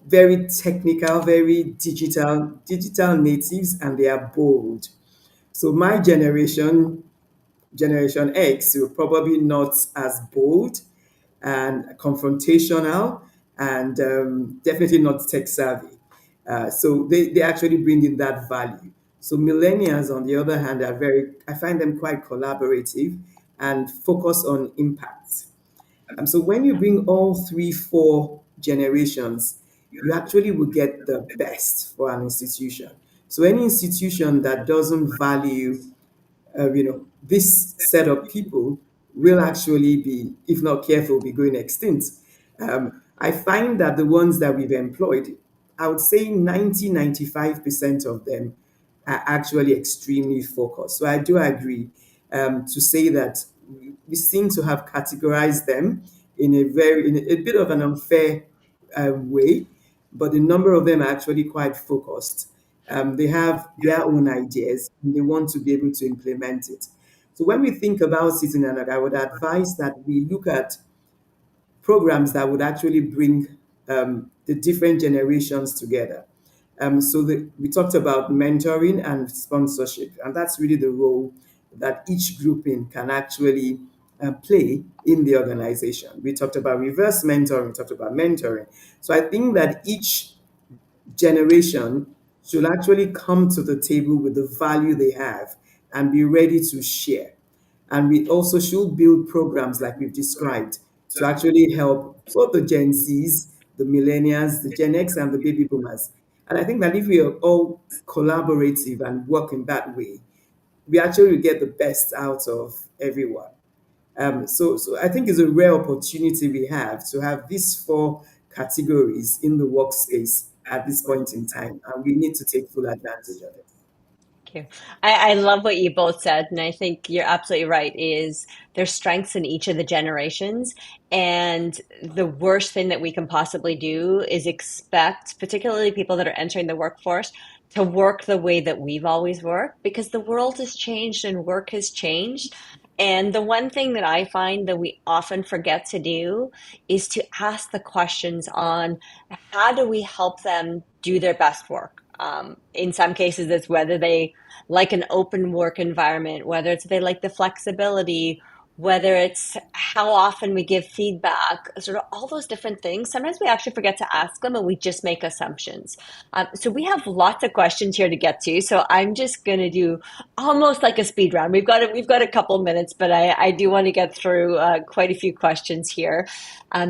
C: very technical, very digital natives, and they are bold. So my Generation X, were probably not as bold and confrontational, and definitely not tech savvy. So they actually bring in that value. So millennials, on the other hand, I find them quite collaborative and focus on impact. So when you bring all three, four generations, you actually will get the best for an institution. So any institution that doesn't value this set of people will actually be, if not careful, be going extinct. I find that the ones that we've employed, I would say 95% of them are actually extremely focused. So I do agree to say that we seem to have categorized them in a bit of an unfair way, but the number of them are actually quite focused. They have their own ideas and they want to be able to implement it. So when we think about sitting and I would advise that we look at programs that would actually bring the different generations together. We talked about mentoring and sponsorship, and that's really the role that each grouping can actually play in the organization. We talked about reverse mentoring, we talked about mentoring. So I think that each generation should actually come to the table with the value they have and be ready to share. And we also should build programs like we've described to actually help both the Gen Zs, the millennials, the Gen X, and the baby boomers. And I think that if we are all collaborative and work in that way, we actually get the best out of everyone. So I think it's a rare opportunity we have to have these four categories in the workspace at this point in time, and we need to take full advantage of it.
A: Thank you. I love what you both said, and I think you're absolutely right. Is there's strengths in each of the generations, and the worst thing that we can possibly do is expect, particularly people that are entering the workforce, to work the way that we've always worked, because the world has changed and work has changed. And the one thing that I find that we often forget to do is to ask the questions on how do we help them do their best work. In some cases, it's whether they like an open work environment, whether it's they like the flexibility, whether it's how often we give feedback, sort of all those different things. Sometimes we actually forget to ask them and we just make assumptions. So we have lots of questions here to get to. So I'm just going to do almost like a speed round. We've got a couple minutes, but I do want to get through quite a few questions here.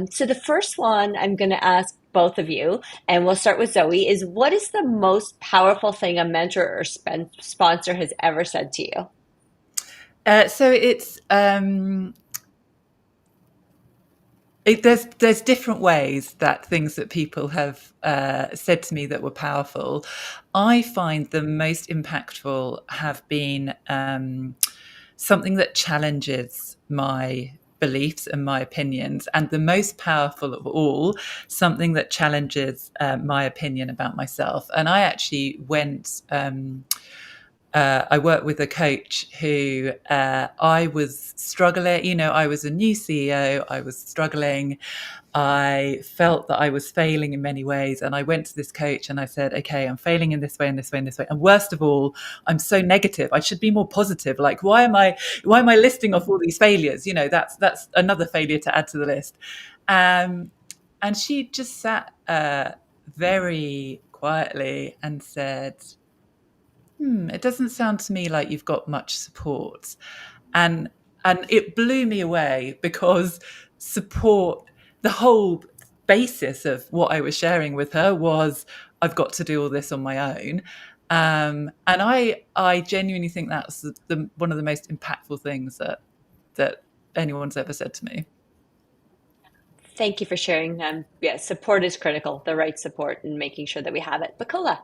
A: So the first one I'm going to ask both of you, and we'll start with Zoe, is what is the most powerful thing a mentor or sponsor has ever said to you?
B: So there's different ways that things that people have said to me that were powerful. I find the most impactful have been something that challenges my beliefs and my opinions, and the most powerful of all, something that challenges my opinion about myself. And I actually went. I worked with a coach who I was struggling. I was a new CEO. I was struggling. I felt that I was failing in many ways. And I went to this coach and I said, okay, I'm failing in this way, in this way, in this way. And worst of all, I'm so negative. I should be more positive. Like, why am I listing off all these failures? That's another failure to add to the list. And she just sat very quietly and said, it doesn't sound to me like you've got much support. And it blew me away, because support, the whole basis of what I was sharing with her was, I've got to do all this on my own. And I genuinely think that's one of the most impactful things that anyone's ever said to me.
A: Thank you for sharing. Yeah, support is critical, the right support, and making sure that we have it. Bukola.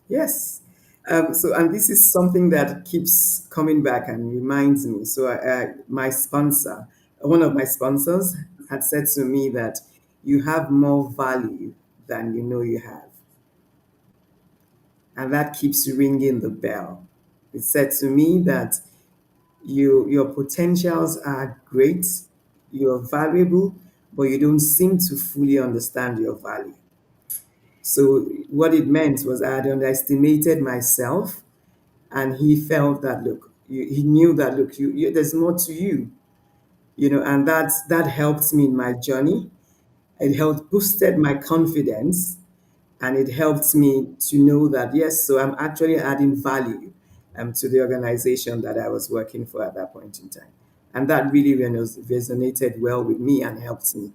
C: Yes. And this is something that keeps coming back and reminds me. So, my sponsor, one of my sponsors, had said to me that you have more value than you know you have. And that keeps ringing the bell. It said to me that your potentials are great, you're valuable, but you don't seem to fully understand your value. So what it meant was I had underestimated myself, and he felt that look, he knew that look, there's more to you, and that helped me in my journey. It helped boosted my confidence, and it helped me to know that yes, so I'm actually adding value to the organization that I was working for at that point in time, and that really resonated well with me and helped me,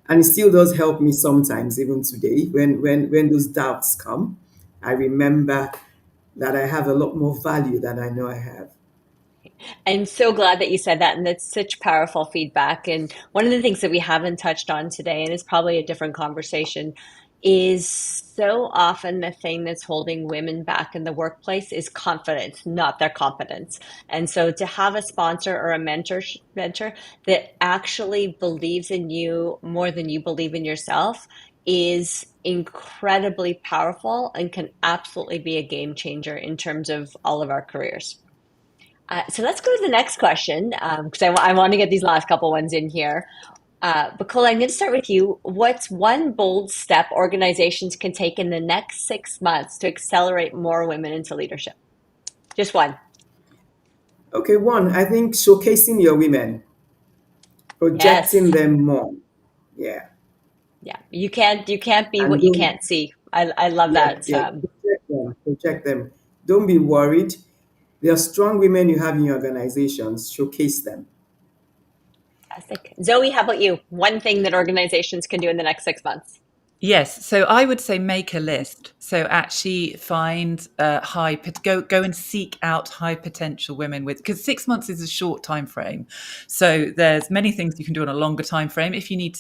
C: and it still does help me sometimes, even today, when those doubts come. I remember that I have a lot more value than I know I have.
A: I'm so glad that you said that, and that's such powerful feedback. And one of the things that we haven't touched on today, and it's probably a different conversation, is so often the thing that's holding women back in the workplace is confidence, not their competence. And so to have a sponsor or a mentor that actually believes in you more than you believe in yourself is incredibly powerful and can absolutely be a game changer in terms of all of our careers. So let's go to the next question, because I want to get these last couple ones in here. Bukola, I'm going to start with you. What's one bold step organizations can take in the next 6 months to accelerate more women into leadership? Just one.
C: Okay, one, I think showcasing your women, projecting
A: Yes.
C: them more. Yeah.
A: Yeah. You can't be
C: And
A: what you
C: don't,
A: can't see. I love
C: yeah,
A: that.
C: yeah, project them, project them. Don't be worried. There are strong women you have in your organizations, showcase them.
A: Fantastic. Zoe, how about you? One thing that organizations can do in the next 6 months.
B: Yes, so I would say make a list. So actually find go and seek out high potential women with, because 6 months is a short time frame. So there's many things you can do on a longer time frame. If you need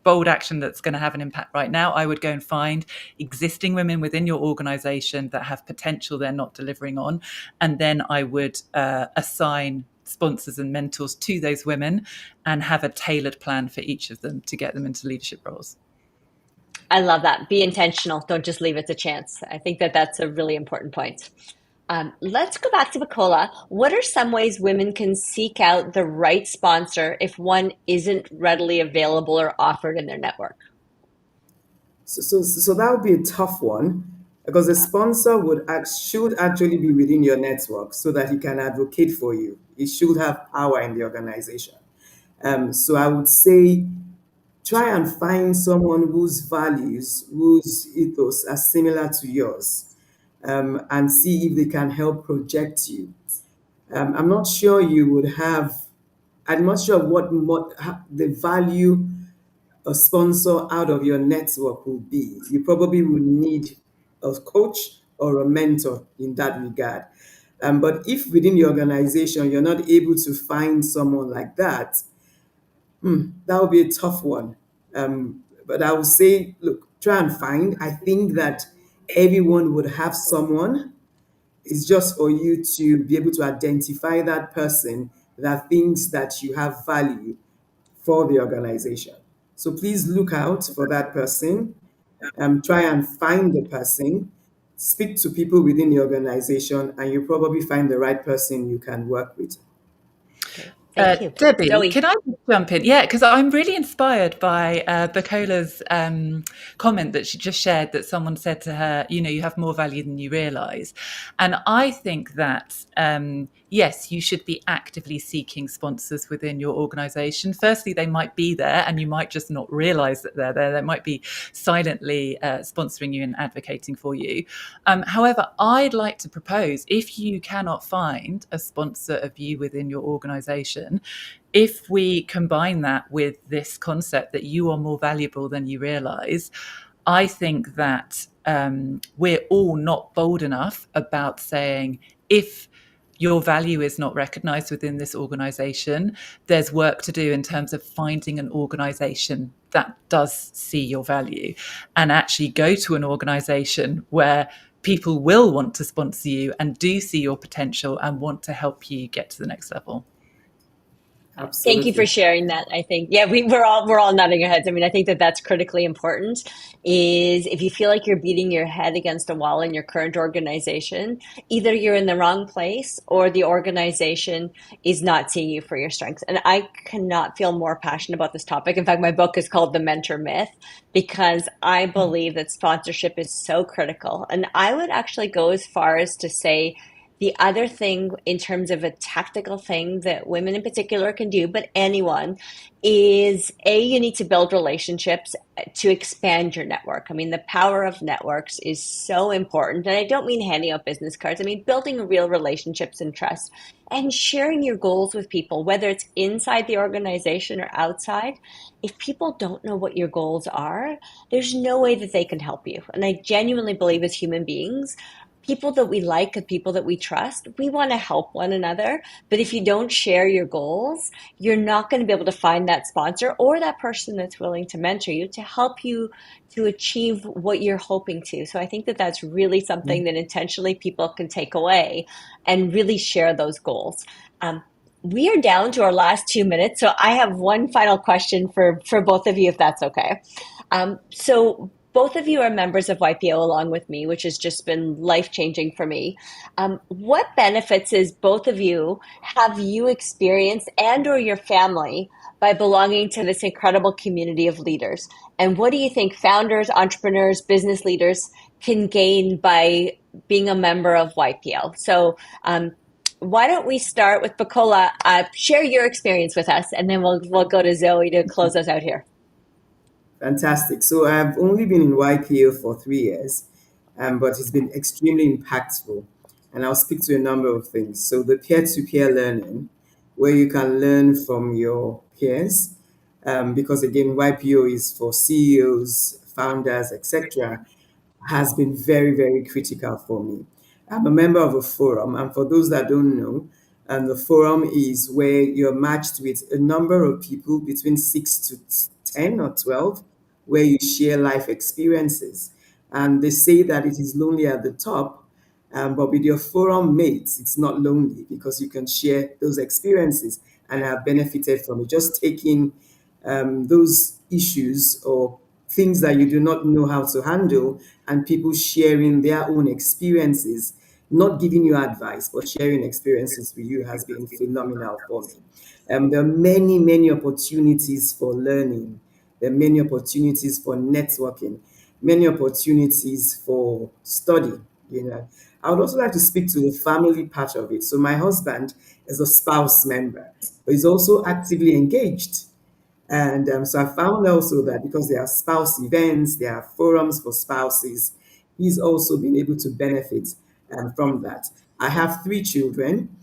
B: bold action that's going to have an impact right now, I would go and find existing women within your organization that have potential they're not delivering on, and then I would assign sponsors and mentors to those women and have a tailored plan for each of them to get them into leadership roles.
A: I love that. Be intentional. Don't just leave it to chance. I think that that's a really important point. Let's go back to Bukola. What are some ways women can seek out the right sponsor if one isn't readily available or offered in their network?
C: So that would be a tough one because the sponsor should actually be within your network so that he can advocate for you. He should have power in the organization. So I would say try and find someone whose values, whose ethos are similar to yours, and see if they can help project you. I'm not sure you would have. I'm not sure what the value a sponsor out of your network will be. You probably would need a coach or a mentor in that regard. But if within the organization you're not able to find someone like that, that would be a tough one. But I would say, look, try and find. I think that everyone would have someone. It's just for you to be able to identify that person that thinks that you have value for the organization. So please look out for that person. Try and find the person. Speak to people within the organization, and you probably find the right person you can work with.
A: Okay, thank you.
B: Debbie,
A: Zoe.
B: can I just jump in? Yeah, because I'm really inspired by Bukola's comment that she just shared, that someone said to her, you have more value than you realize. And I think that, yes, you should be actively seeking sponsors within your organization. Firstly, they might be there and you might just not realize that they're there. They might be silently sponsoring you and advocating for you. However, I'd like to propose, if you cannot find a sponsor of you within your organization, if we combine that with this concept that you are more valuable than you realize, I think that we're all not bold enough about saying, if your value is not recognized within this organization, there's work to do in terms of finding an organization that does see your value, and actually go to an organization where people will want to sponsor you and do see your potential and want to help you get to the next level.
A: Thank you for
C: Absolutely.
A: sharing that. I think, yeah, we're all nodding our heads. I mean, I think that that's critically important. Is if you feel like you're beating your head against a wall in your current organization, either you're in the wrong place or the organization is not seeing you for your strengths. And I cannot feel more passionate about this topic. In fact, my book is called The Mentor Myth because I believe that sponsorship is so critical. And I would actually go as far as to say the other thing, in terms of a tactical thing that women in particular can do, but anyone, is you need to build relationships to expand your network. I mean, the power of networks is so important. And I don't mean handing out business cards, I mean building real relationships and trust and sharing your goals with people, whether it's inside the organization or outside. If people don't know what your goals are, there's no way that they can help you. And I genuinely believe, as human beings, people that we like and people that we trust, we want to help one another. But if you don't share your goals, you're not going to be able to find that sponsor or that person that's willing to mentor you to help you to achieve what you're hoping to. So I think that that's really something that intentionally people can take away and really share those goals. We are down to our last 2 minutes, so I have one final question for both of you, if that's okay. So both of you are members of YPO along with me, which has just been life changing for me. What benefits is both of you have you experienced and or your family by belonging to this incredible community of leaders? And what do you think founders, entrepreneurs, business leaders can gain by being a member of YPO? So why don't we start with Bukola? Share your experience with us, and then we'll go to Zoe to close us out here.
C: Fantastic. So I've only been in YPO for 3 years, but it's been extremely impactful. And I'll speak to a number of things. So the peer-to-peer learning, where you can learn from your peers, because again, YPO is for CEOs, founders, etc., has been very, very critical for me. I'm a member of a forum, and for those that don't know, the forum is where you're matched with a number of people between 6 to 10 or 12, where you share life experiences. And they say that it is lonely at the top, but with your forum mates, it's not lonely because you can share those experiences and have benefited from it. Just taking those issues or things that you do not know how to handle, and people sharing their own experiences, not giving you advice, but sharing experiences with you has been phenomenal for me. There are many, many opportunities for learning. There are many opportunities for networking, many opportunities for study. You know, I would also like to speak to the family part of it. So my husband is a spouse member, but he's also actively engaged. And so I found also that because there are spouse events, there are forums for spouses, he's also been able to benefit from that. I have 3 children.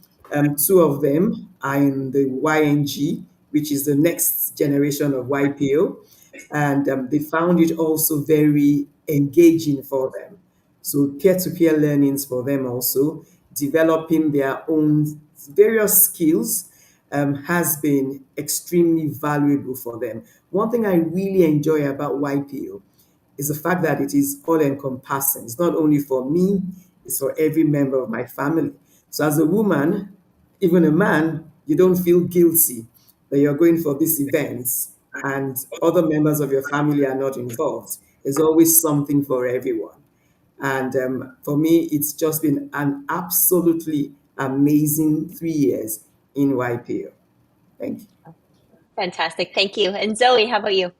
C: Two of them are in the YNG, which is the next generation of YPO. And they found it also very engaging for them. So peer-to-peer learnings for them also, developing their own various skills has been extremely valuable for them. One thing I really enjoy about YPO is the fact that it is all encompassing. It's not only for me, it's for every member of my family. So as a woman, even a man, you don't feel guilty that you're going for these events and other members of your family are not involved. There's always something for everyone. And for me, it's just been an absolutely amazing 3 years in YPO. Thank you.
A: Fantastic. Thank you. And Zoe, how about you?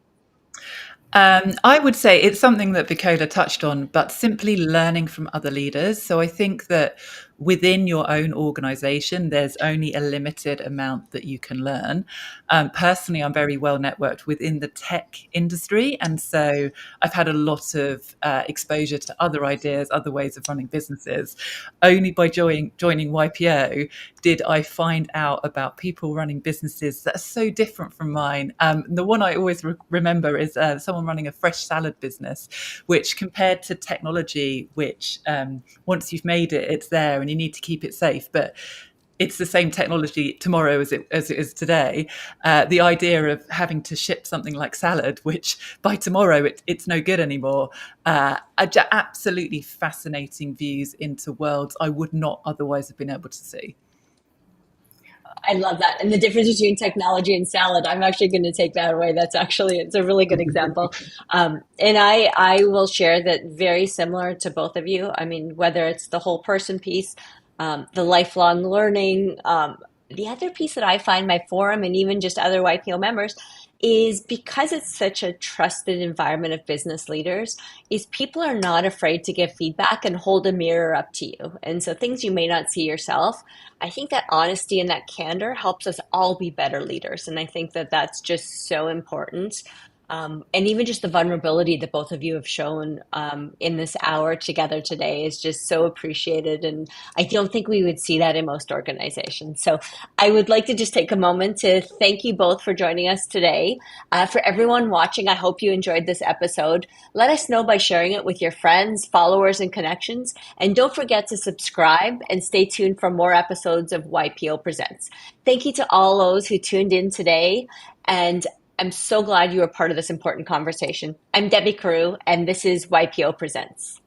B: I would say it's something that Bukola touched on, but simply learning from other leaders. So I think that within your own organization, there's only a limited amount that you can learn. Personally, I'm very well networked within the tech industry. And so I've had a lot of exposure to other ideas, other ways of running businesses. Only by joining YPO did I find out about people running businesses that are so different from mine. The one I always remember is someone running a fresh salad business, which compared to technology, which once you've made it, it's there and you need to keep it safe. But it's the same technology tomorrow as it is today. The idea of having to ship something like salad, which by tomorrow it's no good anymore. Absolutely fascinating views into worlds I would not otherwise have been able to see.
A: I love that. And the difference between technology and salad, I'm actually going to take that away. It's a really good example. And I will share that very similar to both of you. I mean, whether it's the whole person piece, the lifelong learning, the other piece that I find my forum and even just other YPO members is because it's such a trusted environment of business leaders, is people are not afraid to give feedback and hold a mirror up to you. And so things you may not see yourself, I think that honesty and that candor helps us all be better leaders. And I think that that's just so important. And even just the vulnerability that both of you have shown in this hour together today is just so appreciated. And I don't think we would see that in most organizations. So I would like to just take a moment to thank you both for joining us today. For everyone watching, I hope you enjoyed this episode. Let us know by sharing it with your friends, followers, and connections. And don't forget to subscribe and stay tuned for more episodes of YPO Presents. Thank you to all those who tuned in today. And I'm so glad you were part of this important conversation. I'm Debbie Carew, and this is YPO Presents.